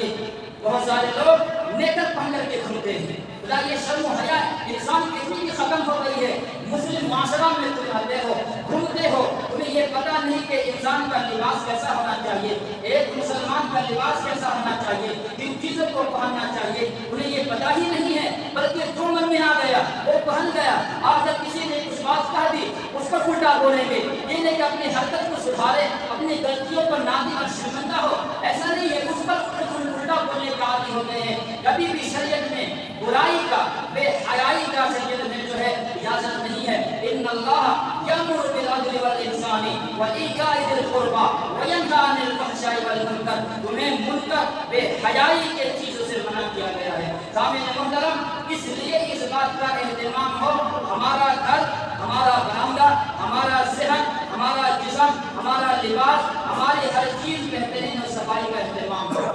چاہیے. بہت سارے لوگ نیکر پہن کر کے گھومتے ہیں. یہ شرم و حیا انسان کی اتنی ختم ہو گئی ہے. مسلم معاشرہ میں تم آتے ہو, گھومتے ہو, تمہیں یہ پتہ نہیں کہ انسان کا لباس کیسا ہونا چاہیے, ایک مسلمان کا لباس کیسا ہونا چاہیے, کن چیزوں کو پہننا چاہیے, انہیں یہ پتہ ہی نہیں ہے, بلکہ جو من میں آ گیا وہ پہن گیا. آج جب کسی نے کچھ بات کہہ دی اس پر الٹا بولیں گے, یہ نہیں کہ اپنی حرکت کو سدھارے, اپنی غلطیوں پر نادم اور شرمندہ ہو. ایسا نہیں ہے, اس پر الٹا بولنے کا عادی ہوتے ہیں. کبھی بھی شریعت میں برائی کا, بے حیائی کا شریعت میں جو ہے اجازت نہیں ہے. ان اللہ یامر بالعدل والانسان وایتاء ذی القربى وینہی عن الفحشاء والمنکر. تمہیں منکر, بے حیائی کے چیزوں سے منع کیا گیا ہے. سامعین محترم, اس لیے اس بات کا اہتمام ہو, ہمارا گھر, ہمارا برآمدہ, ہمارا صحت, ہمارا جسم, ہمارا لباس, ہماری ہر چیز بہترین اور صفائی کا اہتمام ہو.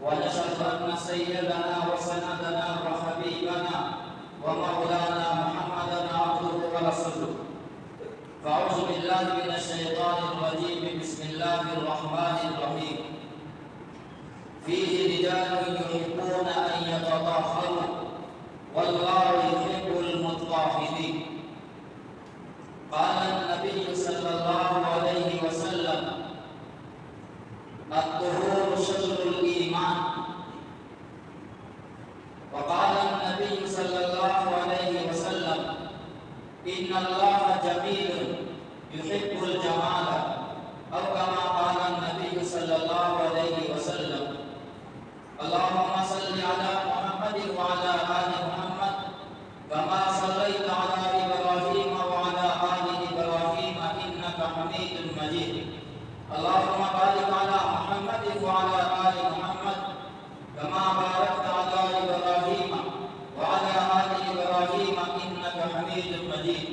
ونشهد أن سيدنا وسندنا وحبيبنا ومولانا محمدا عبده ورسوله. فأعوذ بالله من الشيطان الرجيم. بسم الله الرحمن الرحيم. فيه رجال يحبون أن يتطهروا والله يحب المطهرين. قال النبي صلى الله عليه وسلم الطهور شطر الإيمان. وقال النبي صلى الله عليه وسلم إن الله جميل يحب الجمال, أو كما قال النبي صلى الله عليه وسلم. اللهم صل على محمد وعلى آل محمد كما صليت على إبراهيم وعلى آل إبراهيم إنك حميد مجيد. اللهم بارك على محمد وعلى آل محمد كما باركت على إبراهيم وعلى آل إبراهيم إنك حميد مجيد.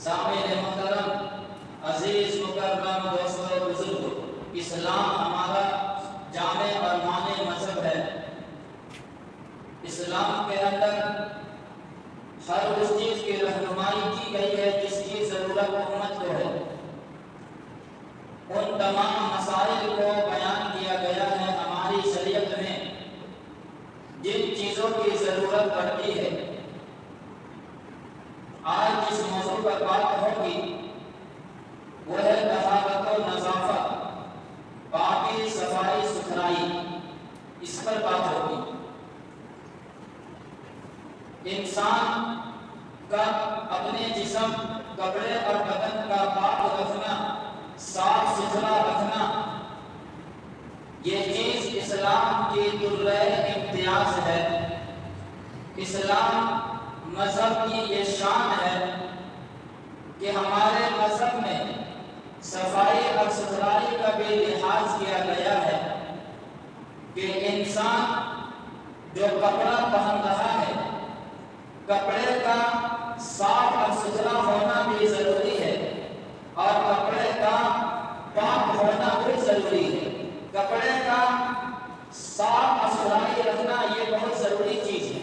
سامعین محترم, عزیز مکرم دوستو بزرگو, اسلام ہمارا جامع اور مانع مذہب ہے. اسلام کے اندر ہر اس چیز کی رہنمائی کی گئی ہے جس کی ضرورت امت کو ہے. ان تمام مسائل کو بیان کیا گیا ہے ہماری شریعت میں جن چیزوں کی ضرورت پڑتی ہے. آج جس موضوع پر بات ہوگی وہ ہے طہارت و نظافت, پاکی, صفائی, ستھرائی. اس پر بات ہوگی. انسان کا اپنے جسم, کپڑے اور بدن کا پاک رکھنا, صاف ستھرا رکھنا, یہ چیز اسلام کی درجہ امتیاز ہے. اسلام مذہب کی یہ شان ہے کہ ہمارے مذہب میں صفائی اور ستھرائی کا بھی لحاظ کیا گیا ہے کہ انسان جو کپڑا پہن رہا ہے, کپڑے کا صاف اور ستھرا ہونا بھی ضروری ہے اور کپڑے کا پاک ہونا بھی ضروری ہے. کپڑے کا صاف اور ستھرائی رکھنا یہ بہت ضروری چیز ہے.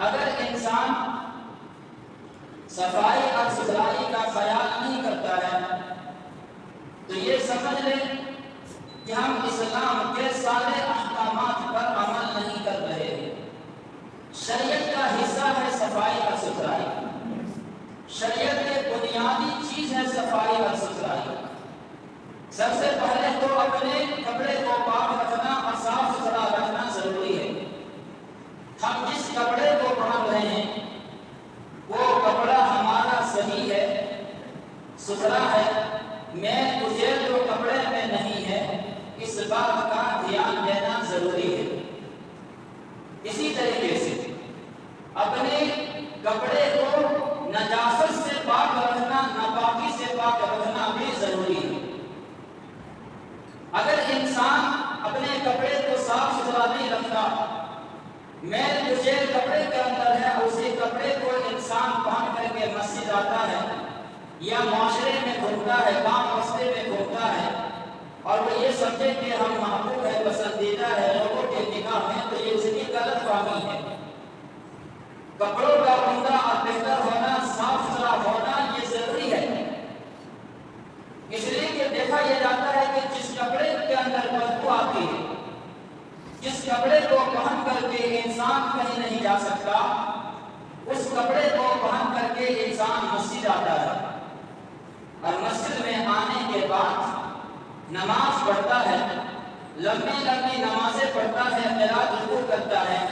اگر انسان صفائی اور ستھرائی کا خیال نہیں کرتا ہے تو یہ سمجھ لیں کہ ہم اسلام کے سارے احکامات پر عمل نہیں کر رہے ہیں. شریعت کا حصہ ہے صفائی اور ستھرائی. شریعت کی بنیادی چیز ہے صفائی اور ستھرائی. سب سے پہلے تو اپنے کپڑے کو پاک رکھنا اور صاف ستھرا رکھنا ضروری ہے. ہم جس کپڑے کو پہن رہے ہیں وہ کپڑا ہمارا صحیح ہے, ستھرا ہے. میں تجھے جو کپڑے میں نہیں ہے اس بات کا دھیان دینا ضروری ہے. اسی طریقے سے اپنے کپڑے کو نجاست سے پاک رکھنا, ناپاکی سے پاک رکھنا بھی ضروری ہے. اگر انسان اپنے کپڑے کو صاف ستھرا نہیں رکھتا, میں تجھے کپڑے کے اندر ہے, اسی کپڑے کو انسان پہن کر کے مسجد آتا ہے یا معاشرے میں گھومتا ہے, گاؤں بستے میں گھومتا ہے اور وہ یہ سمجھے کہ ہم محبوب ہے, پسندیدہ ہے لوگوں کے نگاہ میں, تو یہ اس کی غلط فہمی ہے. کپڑوں کا عمدہ اور بہتر ہونا, صاف ستھرا ہونا یہ ضروری ہے. اس لیے کہ دیکھا کپڑے کو پہن کر کے انسان کہیں نہیں جا سکتا، اس کپڑے کو پہن کر کے انسان مسجد آتا ہے اور مسجد میں آنے کے بعد نماز پڑھتا ہے، لمبی لمبی نمازیں پڑھتا ہے، قرات رکوع کرتا ہے،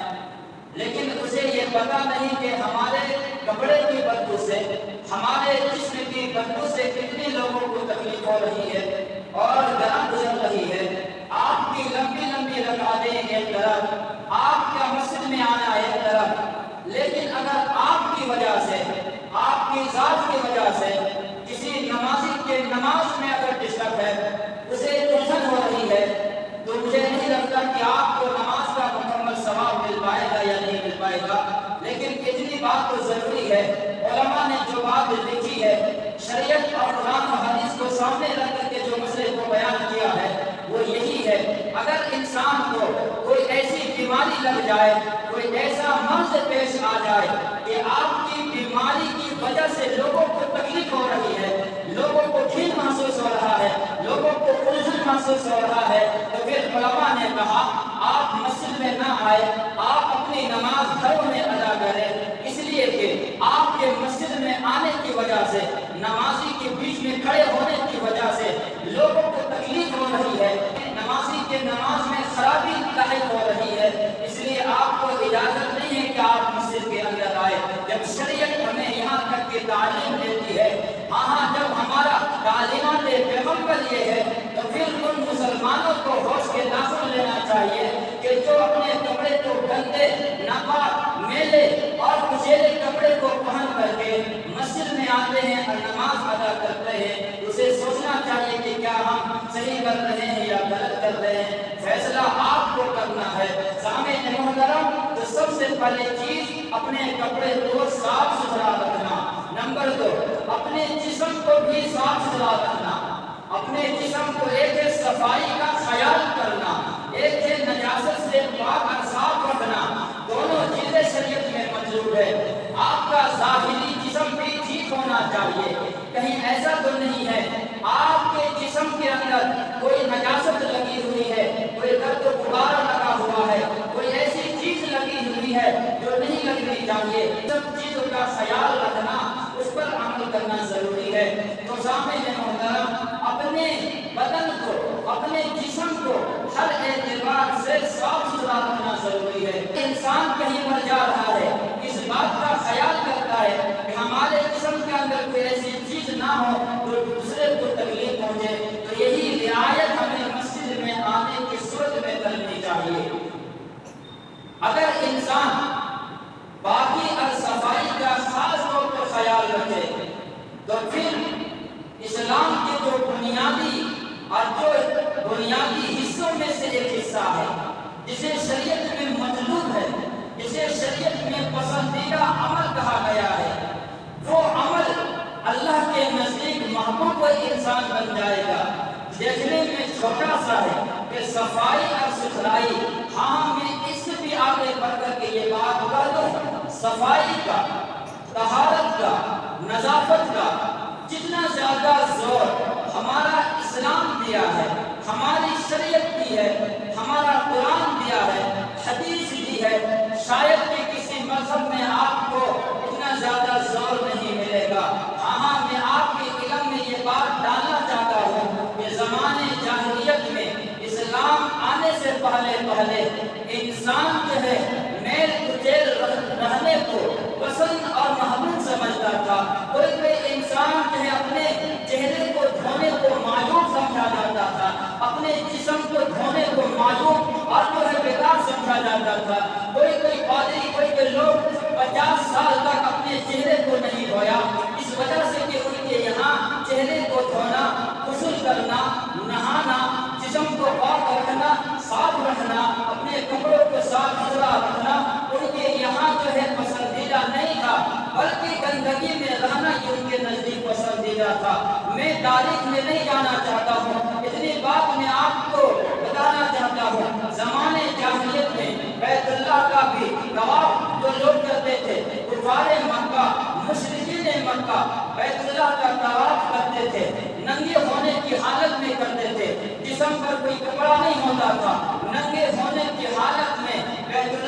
لیکن اسے یہ پتہ نہیں کہ ہمارے کپڑے کی بدبو سے، ہمارے جسم کی بدبو سے کتنے لوگوں کو تکلیف ہو رہی ہے اور گرم گزر رہی ہے۔ آپ کی لمبی لمبی رکعتیں ایک طرف، آپ کا مسجد میں آنا ایک طرف، لیکن اگر آپ کی وجہ سے، آپ کی ذات کی وجہ سے کسی نمازی کے نماز میں اگر ڈسٹرب ہے، اسے ٹینشن ہو رہی ہے، تو مجھے نہیں لگتا کہ آپ کو نماز کا مکمل ثواب مل پائے گا یا نہیں مل پائے گا۔ لیکن اتنی بات تو ضروری ہے، علماء نے جو بات لکھی ہے، شریعت اور قرآن و حدیث کو سامنے رکھ کر کے جو مسئلے کو بیان کیا ہے وہ یہی ہے، اگر انسان کو کوئی ایسی بیماری لگ جائے، کوئی ایسا مرض پیش آ جائے کہ آپ کی بیماری کی وجہ سے لوگوں کو تکلیف ہو رہی ہے، لوگوں کو ٹھیک محسوس ہو رہا ہے، لوگوں کو الجھن محسوس ہو رہا ہے، تو پھر علماء نے کہا آپ مسجد میں نہ آئے، آپ اپنی نماز گھروں میں ادا کریں، اس لیے کہ آپ کے مسجد میں آنے کی وجہ سے، نمازی کے بیچ میں کھڑے ہونے کی وجہ سے لوگوں کو تکلیف ہو رہی ہے، نمازی کے نماز میں خرابی لاحق ہو رہی ہے، اس لیے آپ کو اجازت نہیں ہے کہ آپ مسجد کے اندر آئے۔ جب شریعت ہمیں یہاں تک کی تعلیم دیتی ہے، جب ہمارا تعلیمات پیغمبر یہ ہے، تو پھر ان مسلمانوں کو ہوش کے ناخن لینا چاہیے کہ جو اپنے کپڑے کو گندے، ناپاک، میلے اور کچیلے کپڑے کو پہن کر کے مسجد میں آتے ہیں اور نماز ادا کرتے ہیں، اسے سوچنا چاہیے کہ کیا ہم صحیح کر رہے ہیں یا غلط کر رہے ہیں، فیصلہ آپ کو کرنا ہے۔ سامعین محترم، تو سب سے پہلی چیز اپنے کپڑے کو صاف ستھرا رکھنا، نمبر 2 اپنے جسم کو بھی صاف ستھرا رکھنا، اپنے جسم کو ایک ہے صفائی کا خیال کرنا، ایک ہے نجاست سے پاک اور صاف رکھنا، دونوں چیزیں شریعت میں مطلوب ہے۔ آپ کا ظاہری جسم بھی ٹھیک ہونا چاہیے، کہیں ایسا تو نہیں ہے آپ کے جسم کے اندر کوئی نجاست لگی ہوئی ہے، کوئی گرد و غبار لگا ہوا ہے، کوئی ایسی چیز لگی ہوئی ہے جو نہیں لگنی چاہیے، سب چیزوں کا خیال رکھنا، اس پر عمل کرنا ضروری ہے۔ تو سامعین محترم، اپنے بدن کو، اپنے جسم کو ہر اعتبار سے صاف ستھرا رکھنا ضروری ہے۔ انسان کہیں پر جا رہا ہے، اس بات کا خیال کرتا ہے کہ ہمارے جسم کے اندر کوئی ایسی چیز نہ ہو جو دوسرے کو تکلیف پہنچے، تو یہی رعایت ہمیں مسجد میں آنے کی صورت میں کرنی چاہیے۔ اگر انسان باقی اور صفائی کا خاص طور پر خیال رکھے تو پھر اسلام کے جو بنیادی اور جو بنیادی حصوں میں سے ایک حصہ ہے جسے شریعت میں مطلوب ہے، جسے شریعت میں پسندیدہ عمل کہا گیا ہے، وہ عمل اللہ کے نزدیک محبوب انسان بن جائے گا۔ دیکھنے میں چھوٹا سا ہے کہ صفائی اور ستھرائی، میں اس سے بھی آگے بڑھ کر کے یہ بات کر دوں، صفائی کا، طہارت کا، نظافت کا جتنا زیادہ زور ہمارا اسلام دیا ہے، ہماری شریعت دی ہے، ہمارا قرآن دیا ہے، حدیث دی ہے، شاید کہ کسی مذہب میں آپ کو اتنا زیادہ زور نہیں ملے گا۔ میں آپ کے علم میں یہ بات ڈالنا چاہتا ہوں کہ زمانے جاہلیت میں اسلام آنے سے پہلے انسان جو ہے میل کچیل رہنے کو پسند اور محبوب سمجھتا تھا۔ کوئی انسان جو ہے اپنے چہرے کو دھونے کو معیوب سمجھا جاتا تھا، اپنے جسم کو دھونے کو معیوب اور جو ہے بیکار سمجھا جاتا تھا۔ کوئی پادری، کوئی لوگ 50 سال تک اپنے چہرے کو نہیں دھویا، اس وجہ سے کہ ان کے یہاں چہرے کو دھونا، غسل کرنا، نہانا، جسم کو پاک رکھنا، صاف رکھنا، اپنے کپڑوں کو صاف ستھرا رکھنا ان کے یہاں جو ہے پسندیدہ نہیں تھا، بلکہ گندگی میں رہنا یہ ان کے نزدیک پسندیدہ تھا۔ میں تاریخ میں نہیں جانا چاہتا ہوں، اتنی بات میں آپ کو بتانا چاہتا ہوں، زمانے جاہلیت میں بیت اللہ کا بھی طواف جو لوگ کرتے تھے، کفار مکہ، مشرکین مکہ بیت اللہ کا طواف کرتے تھے، ننگے ہونے کی حالت میں کرتے تھے، جسم پر کوئی کپڑا نہیں ہوتا تھا، ننگے ہونے کی حالت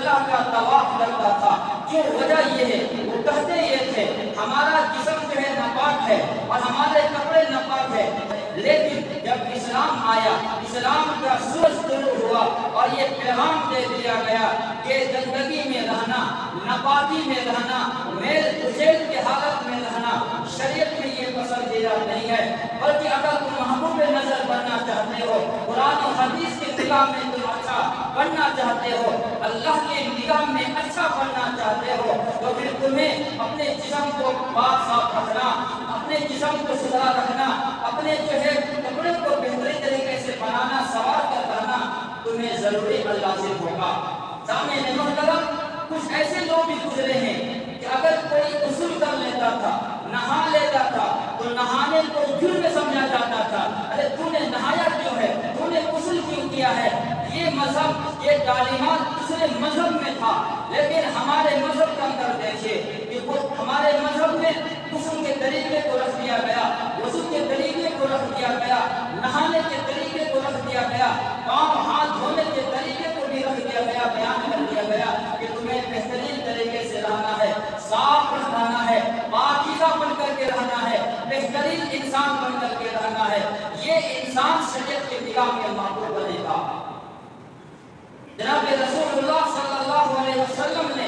اللہ کا طواف کرتا تھا. کیوں؟ وجہ یہ ہے، وہ کہتے یہ تھے ہمارا جسم جو ہے ناپاک ہے اور ہمارے کپڑے ناپاک ہے، لیکن جب اسلام آیا، اسلام کا سورج طلوع ہوا اور یہ پیغام دے دیا گیا کہ گندگی میں رہنا، ناپاکی میں رہنا، میل کچیل کی حالت میں رہنا شریعت میں یہ پسندیدہ نہیں ہے، بلکہ اگر تم محبوب نظر بننا چاہتے ہو، قرآن و حدیث کی نگاہ میں تم اچھا بننا چاہتے ہو، اللہ کی نگاہ میں اچھا بننا چاہتے ہو، تو پھر تمہیں اپنے جسم کو پاک صاف رکھنا، اپنے جسم کو ستھرا رکھنا، اپنے جو ہے کپڑے کو بہترین طریقے سے بنانا، سوار کر رہنا تمہیں ضروری اللہ سے ہوگا. سامنے محترم، کچھ ایسے لوگ بھی گزرے ہیں کہ اگر کوئی غسل کر لیتا تھا، نہا لیتا تھا، تو نہانے کو جرم سمجھا جاتا تھا. ارے تو نے نہایا کیوں ہے، تو نے غسل کیوں کیا ہے؟ یہ مذہب، یہ تعلیمات دوسرے مذہب میں تھا، لیکن ہمارے مذہب کا اندر دیکھیے کہ وہ ہمارے مذہب میں غسل کے طریقے کو رکھ دیا گیا، غسل کے طریقے کو رکھ دیا گیا، نہانے کے طریقے کو رکھ دیا گیا، پاؤں ہاتھ دھونے کے طریقے کو بھی رکھ دیا گیا، بیان کر دیا گیا کہ تمہیں بہترین طریقے سے رہنا ہے، صاف رہنا ہے، پاکیزہ بن کر کے رہنا ہے، بہترین انسان بن کر کے رہنا ہے. یہ انسان شریعت کی نگاہ میں معقول بنے گا. جناب رسول اللہ صلی اللہ علیہ وسلم نے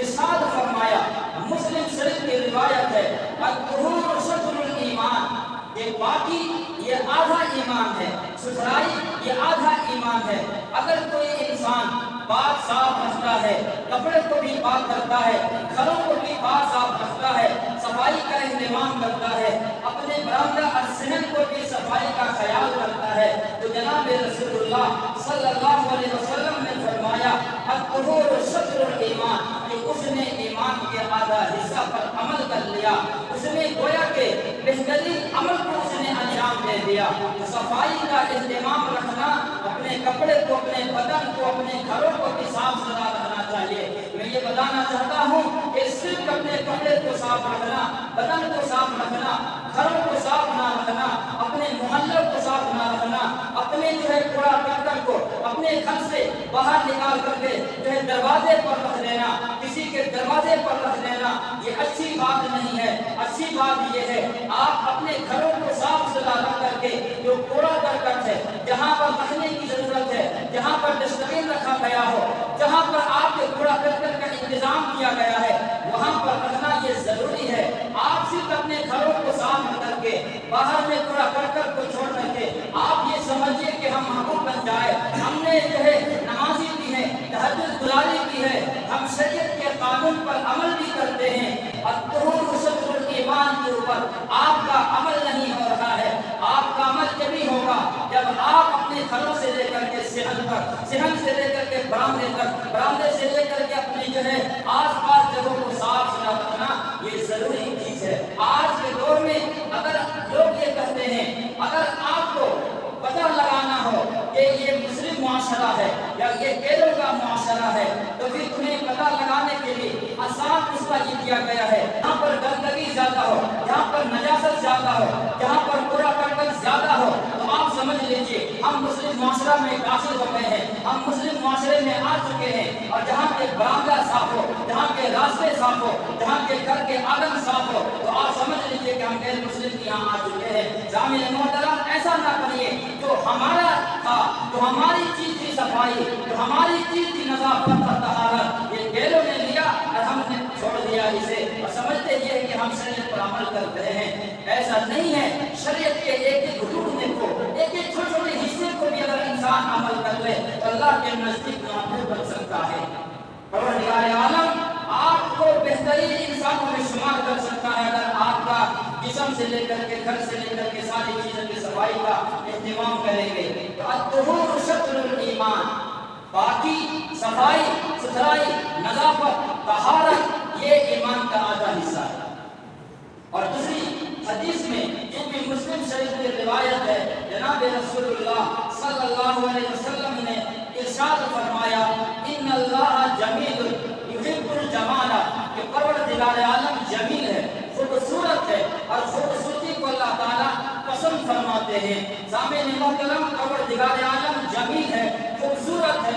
ارشاد فرمایا، مسلم شریف کی روایت ہے، الطہور شطر الایمان، یہ پاکی یہ آدھا ایمان ہے، ستھرائی یہ آدھا ایمان ہے. اگر کوئی انسان پاک صاف رکھتا ہے، کپڑے کو بھی پاک کرتا ہے، گھروں کو بھی پاک صاف رکھتا ہے، صفائی کا اہتمام کرتا ہے، اپنے برآمدہ اور صحن کو بھی صفائی کا خیال رکھتا ہے، تو جناب رسول اللہ صلی اللہ علیہ وسلم نے فرمایا الطہور شطر الایمان، کہ اس نے ایمان کے آدھا حصہ پر عمل کر لیا، اس نے گویا کہ بہترین عمل کو اس نے انجام دے دیا. صفائی کا اہتمام رکھنا، اپنے کپڑے کو، اپنے بدن کو، اپنے گھروں کو بھی صاف ستھرا رکھنا چاہیے. میں یہ بتانا چاہتا ہوں کہ صرف اپنے کپڑے کو صاف رکھنا، بدن کو صاف رکھنا، گھروں کو صاف نہ رکھنا، اپنے محلے کو صاف نہ رکھنا، اپنے جو ہے کوڑا کرکٹ کو اپنے گھر سے باہر نکال کر کے جو ہے دروازے پر رکھ دینا، کسی کے دروازے پر رکھ دینا، یہ اچھی بات نہیں ہے. اچھی بات یہ ہے آپ اپنے گھروں کو صاف ستھرا رکھ کر کے جو کوڑا کرکٹ ہے، جہاں پر رکھنے کی ضرورت ہے، جہاں پر ڈسٹ بن رکھا گیا ہو، جہاں پر آپ کے کوڑا کرکٹ کا انتظام کیا گیا ہے، وہاں پر رکھنا یہ ضروری ہے. آپ صرف اپنے گھروں کو صاف کر کے باہر میں کوڑا کرکٹ کو چھوڑ کر کے آپ یہ سمجھیے کہ ہم محبوب بن جائے، ہم نے جو ہے نمازی بھی ہے، تہجد گزاری بھی ہے، ہم شریعت کے قانون پر عمل بھی کرتے ہیں. الطہور شطر الایمان کے اوپر آپ کا عمل نہیں ہو رہا ہے. آپ کا عمل جبھی ہوگا جب آپ اپنے گھروں سے لے کر کے صحن تک، صحن سے لے کر کے برآمدے تک، برآمدے سے لے کر کے اپنی جو ہے آس پاس جگہوں کو صاف ستھرا رکھنا یہ ضروری چیز ہے. آج کے دور میں اگر لوگ یہ کہتے ہیں، اگر آپ کو پتہ لگانا ہو کہ یہ مسلم معاشرہ ہے یا یہ غیروں کا معاشرہ ہے، تو پھر تمہیں پتہ لگانے کے لیے آسان نسخہ یہ دیا گیا ہے. جہاں پر گندگی زیادہ ہو، جہاں پر نجاست زیادہ ہو، جہاں پر کوڑا کرکٹ زیادہ ہو، تو آپ سمجھ لیجئے ہم مسلم معاشرہ میں داخل ہو گئے ہیں، ہم مسلم معاشرے میں آ چکے ہیں. اور جہاں کے برآمدہ صاف ہو، جہاں کے راستے صاف ہو، جہاں کے گھر کے آنگن صاف ہو، تو آپ سمجھ لیجئے کہ ہم غیر مسلم یہاں آ چکے ہیں. سامعین محترم، ایسا نہ کریے. جو ہمارا تھا، جو ہماری چیز تھی صفائی، جو ہماری چیز تھی نظافت اور طہارت، یہ غیروں نے لیا اور ہم نے چھوڑ دیا اسے، اور سمجھتے یہ ہے کہ ہم شریعت پر عمل کر رہے ہیں. ایسا نہیں ہے. شریعت کے ایک ایک رکن کو، ایک ایک چھوٹے چھوٹے حصے کو بھی اگر انسان عمل کر لے تو اللہ کے نزدیک محبوب بن سکتا ہے. پروردگار عالم آپ کو بہترین انسانوں میں شمار کر سکتا ہے اگر آپ کا جسم سے لے کر کے، گھر سے لے کر کے ساری چیزوں کی صفائی کا اہتمام کریں گے. الطہور شطر الایمان، پاکی، صفائی ستھرائی، نظافت، طہارت یہ ایمان کا آدھا حصہ ہے. اور دوسری حدیث میں جو بھی مسلم شریف کی روایت ہے، جناب رسول اللہ صلی اللہ علیہ وسلم نے ارشاد فرمایا ان اللہ جمیل یحب الجمال، کہ پروردگار عالم جمیل ہے، خوبصورت ہے، اور خوبصورتی کو اللہ تعالیٰ پسند فرماتے ہیں. سامعین محترم، پروردگار عالم جمیل ہے، خوبصورت ہے،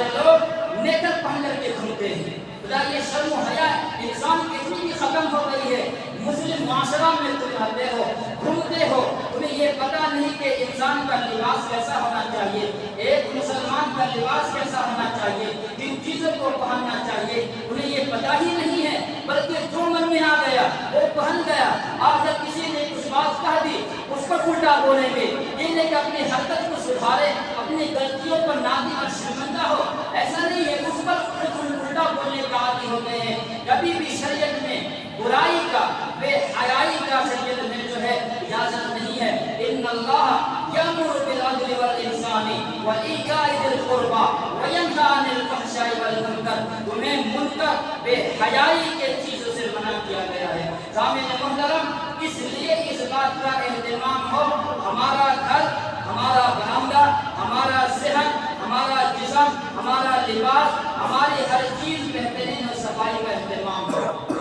سارے لوگ نیکر پہن کر کے گھومتے ہیں. خدا یہ شرم و حیا انسان کی اتنی بھی ختم ہو گئی ہے. مسلم معاشرہ میں تم رہتے ہو, گھومتے ہو, تمہیں یہ پتہ نہیں کہ انسان کا لباس کیسا ہونا چاہیے, ایک مسلمان کا لباس کیسا ہونا چاہیے, کن چیزوں کو پہننا چاہیے, انہیں یہ پتہ ہی نہیں ہے, بلکہ جو من میں آ گیا وہ پہن گیا. آپ جب کسی نے کچھ بات کہہ دی اس پر الٹا بولیں گے, یہ نہیں کہ اپنی حرکت کو سدھارے, اپنی غلطیوں پر نادم اور شرمندہ ہو. ایسا نہیں ہے, اس پر الٹا بولنے کا عادی ہو گئے ہیں. کبھی بھی شریعت میں برائی کا, بے حیائی کا شریعت میں جو ہے اجازت نہیں ہے. ان اللہ یامر بالعدل والإحسان وإیتاء ذی القربى وینہی عن الفحشاء والمنکر. تمہیں منکر, بے حیائی کے چیزوں سے منع کیا گیا ہے. سامعین محترم, اس لیے اس بات کا اہتمام ہو, ہمارا گھر, ہمارا برآمدہ, ہمارا صحت, ہمارا جسم, ہمارا لباس, ہماری ہر چیز بہترین اور صفائی کا اہتمام ہو.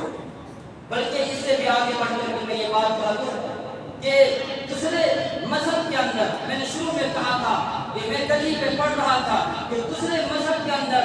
بلکہ اس سے بھی آگے بڑھ کر میں یہ بات کہوں کہ دوسرے مذہب کے اندر, میں نے شروع میں کہا تھا کہ میں کل ہی میں پڑھ رہا تھا کہ دوسرے مذہب کے اندر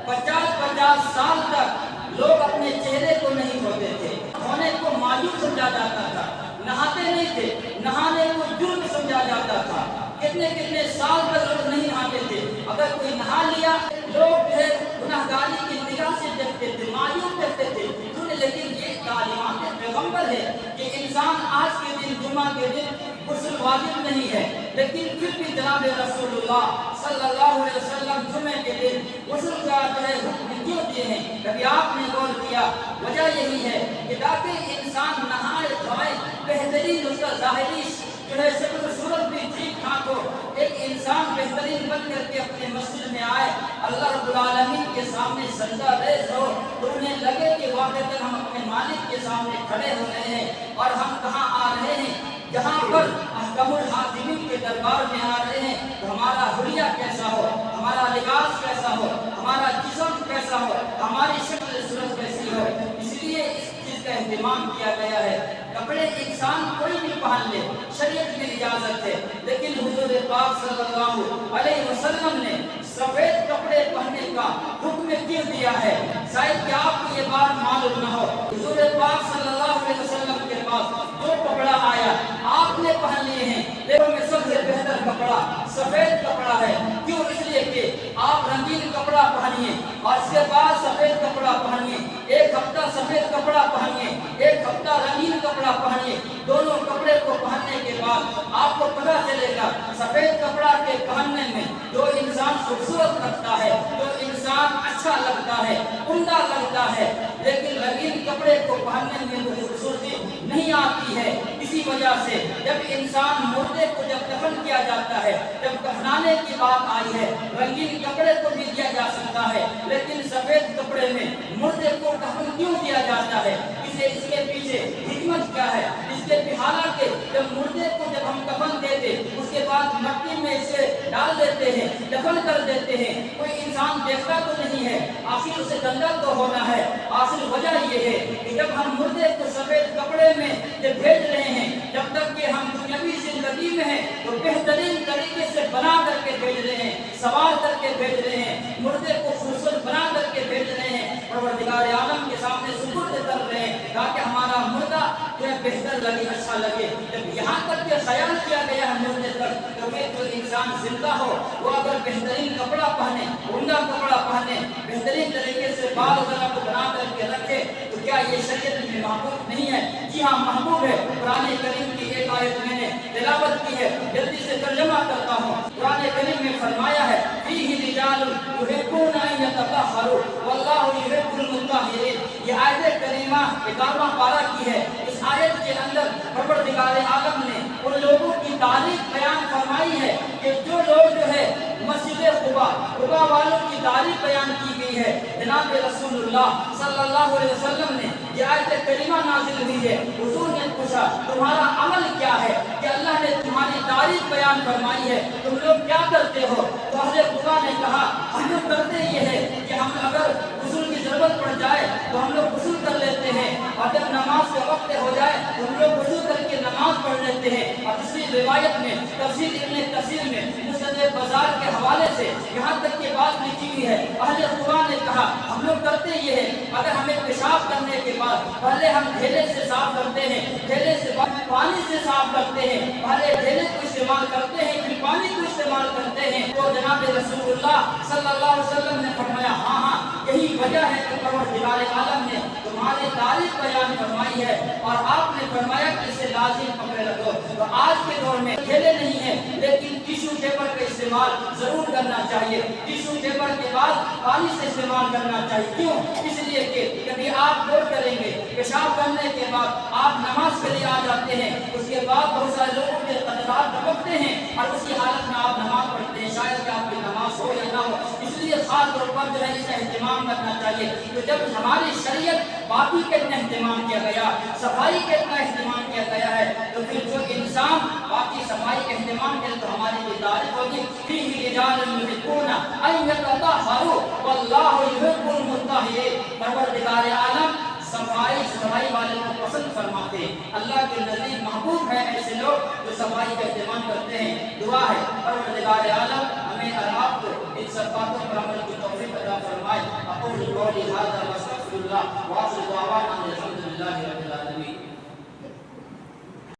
50 سال تک لوگ اپنے چہرے کو نہیں دھوتے تھے, دھونے کو معیوب سمجھا جاتا تھا, نہاتے نہیں تھے, نہانے کو جرم سمجھا جاتا تھا. کتنے سال تک لوگ نہیں نہاتے تھے. اگر کوئی نہا لیا لوگ جو ہے گناہگاری کی نگاہ سے دیکھتے تھے, معیوب دیکھتے تھے. لیکن یہ تعلیمات پیغمبر ہے کہ انسان آج کے دن, جمعہ کے دن غسل واجب نہیں ہے, لیکن پھر بھی جناب رسول اللہ صلی اللہ علیہ وسلم جمعے کے دن غسل کا جو ہے حکم کیوں دیے ہیں؟ کبھی آپ نے غور کیا؟ وجہ یہی ہے کہ تاکہ انسان نہائے دھوئے, بہترین اس کا ظاہری جو ہے شکل و صورت بھی ٹھیک ٹھاک ہو, ایک انسان بہترین بن کر کے اپنے مسجد میں آئے, اللہ رب العالمین کے سامنے سجدہ ریز ہو, تو انہیں لگے کہ واقعتاً ہم اپنے مالک کے سامنے کھڑے ہو رہے ہیں اور ہم کہاں آ رہے ہیں, جہاں پر احکم الحاکمین کے دربار میں آ رہے ہیں. تو ہمارا حلیہ کیسا ہو, ہمارا لباس کیسا ہو, ہمارا جسم کیسا ہو, ہماری شکل صورت کیسی ہو. اس لیے اس چیز کا اہتمام کیا گیا ہے. کپڑے انسان کوئی بھی پہن لے, شریعت میں اجازت ہے, لیکن حضور پاک صلی اللہ علیہ وسلم نے سفید کپڑے پہننے کا حکم کیوں دیا ہے؟ شاید کہ آپ کو یہ بات معلوم نہ ہو. حضور پاک صلی اللہ علیہ وسلم کے پاس جو کپڑا آیا آپ نے پہن لیے ہیں, لیکن میں سب سے بہتر کپڑا سفید کپڑا ہے. کیوں؟ اس لیے کہ آپ رنگین کپڑا پہنیے اور اس کے بعد سفید کپڑا پہنیے, ایک ہفتہ سفید کپڑا پہنیے, ایک ہفتہ رنگین کپڑا پہنیے. دونوں کپڑے کو پہننے کے بعد آپ کو پتہ چلے گا سفید کپڑا کے پہننے میں جو انسان خوبصورت لگتا ہے, جو انسان اچھا لگتا ہے, عمدہ لگتا ہے, لیکن رنگین کپڑے کو پہننے میں وہ خوبصورتی نہیں آتی ہے. اسی وجہ سے جب انسان مردے کو جب دفن کیا جاتا ہے, جب دفنانے کی بات آئی ہے, رنگین کپڑے کو بھی دیا جا سکتا ہے, لیکن سفید کپڑے میں مردے کو دفن کیوں دیا جاتا ہے؟ اس کے پیچھے حکمت کیا ہے؟ اس کے حالانکہ جب مردے کو جب ہم دفن دیتے اس کے بعد مٹی میں اسے ڈال دیتے ہیں, دفن کر دیتے ہیں, کوئی انسان دیکھتا تو نہیں ہے, آخر اسے گندا تو ہونا ہے. آخر وجہ یہ ہے کہ جب ہم مردے کو سفید کپڑے میں جب بھیج رہے ہیں, جب تک کہ ہم دنیاوی زندگی میں ہیں تو بہترین طریقے سے بنا کر کے بھیج رہے ہیں, سوار کر کے بھیج رہے ہیں, مردے کو خوبصورت بنا کر کے بھیج رہے ہیں, پروردگار عالم کے سامنے سپرد کر رہے ہیں تاکہ ہمارا مردہ جو بہتر لگے, اچھا لگے. جب یہاں تک کہ خیال کیا گیا ہے مردے تک, تو کہ جو انسان زندہ ہو وہ اگر بہترین کپڑا پہنے, عمدہ کپڑا پہنے, بہترین طریقے سے بال وغیرہ کو بنا کر کے رکھے, تو کیا یہ شریعت میں محبوب نہیں ہے؟ جی ہاں محبوب ہے. قرآن کریم کی ایک آیت میں نے تلاوت کی ہے, جلدی سے ترجمہ کرتا ہوں. قرآن کریم میں فرمایا ہے فیہ رجال یحبون ان یتطہروا واللہ یحب المطہرین. یہ آیت کریمہ 11واں پارہ کی ہے. اس آیت کے اندر پروردگار عالم نے ان لوگوں کی تعریف بیان فرمائی ہے کہ جو لوگ جو ہے مسجد قباء والوں کی تعریف بیان کی گئی ہے. جناب رسول اللہ صلی اللہ علیہ وسلم نے یہ آیت کریمہ نازل ہوئی ہے. حضور نے پوچھا تمہارا عمل کیا ہے کہ اللہ نے تمہاری تعریف بیان فرمائی ہے, تم لوگ کیا کرتے ہو؟ تو اہل قباء نے کہا ہم لوگ کرتے یہ ہے کہ ہم اگر غسل کی ضرورت پڑ جائے تو ہم لوگ غسل کر لیتے ہیں, اور جب نماز کا وقت ہو جائے تو ہم لوگ غسل کر کے نماز پڑھ لیتے ہیں. اور دوسری روایت میں تفسیر ابن کثیر میں مسند مسجد بازار کے حوالے سے یہاں تک کہ بات لکھی ہوئی ہے، اہل قرآن نے کہا ہم لوگ کرتے یہ ہے، اگر ہمیں پیشاب کرنے کے بعد پہلے ہم ڈھیلے سے صاف کرتے ہیں، ڈھیلے سے پانی سے صاف کرتے ہیں، پہلے ڈھیلے کو استعمال کرتے ہیں پھر پانی کو استعمال کرتے ہیں، تو جناب رسول اللہ صلی اللہ علیہ وسلم نے فرمایا ہاں یہی وجہ ہے کہ پروردگار عالم نے تمہاری تعریف بیان فرمائی ہے اور آپ نے فرمایا کہ اسے لازم پکڑے رکھو۔ تو آج کے دور میں ڈھیلے نہیں ہیں لیکن ٹیشو پیپر کا استعمال ضرور کرنا چاہیے، ٹیشو پیپر کے بعد پانی سے استعمال کرنا چاہیے۔ کیوں؟ اس لیے کہ کبھی آپ غور کریں گے پیشاب کرنے کے بعد آپ نماز کے لیے آ جاتے ہیں، اس کے بعد بہت سارے لوگوں کے قطرات ٹپکتے ہیں اور اسی حالت میں آپ نماز پڑھتے ہیں، شاید کہ آپ کی نماز ہو یا نہ ہو، اس لیے خاص طور پر جو ہے اس کا اہتمام کرنا چاہیے۔ تو جب ہماری شریعت باقی کا اتنا اہتمام کیا گیا، صفائی کا اتنا اہتمام کیا گیا ہے، تو پھر جو انسان باقی صفائی کا اہتمام کرے تو ہماری بھی تعریف ہوگی۔ فیہ رجال یحبون ان یتطہروا واللہ یحب المطہرین۔ پروردگار عالم صفائی والے کو پسند فرماتے ہیں، اللہ کے نزدیک محبوب ہے ایسے لوگ جو صفائی کا اہتمام کرتے ہیں۔ دعا ہے پروردگار عالم ہمیں اور آپ کو ان سب باتوں پر عمل کی توفیق عطا فرمائے۔ اقول قولی ھذا واستغفر اللہ وآخر دعوانا الحمد للہ۔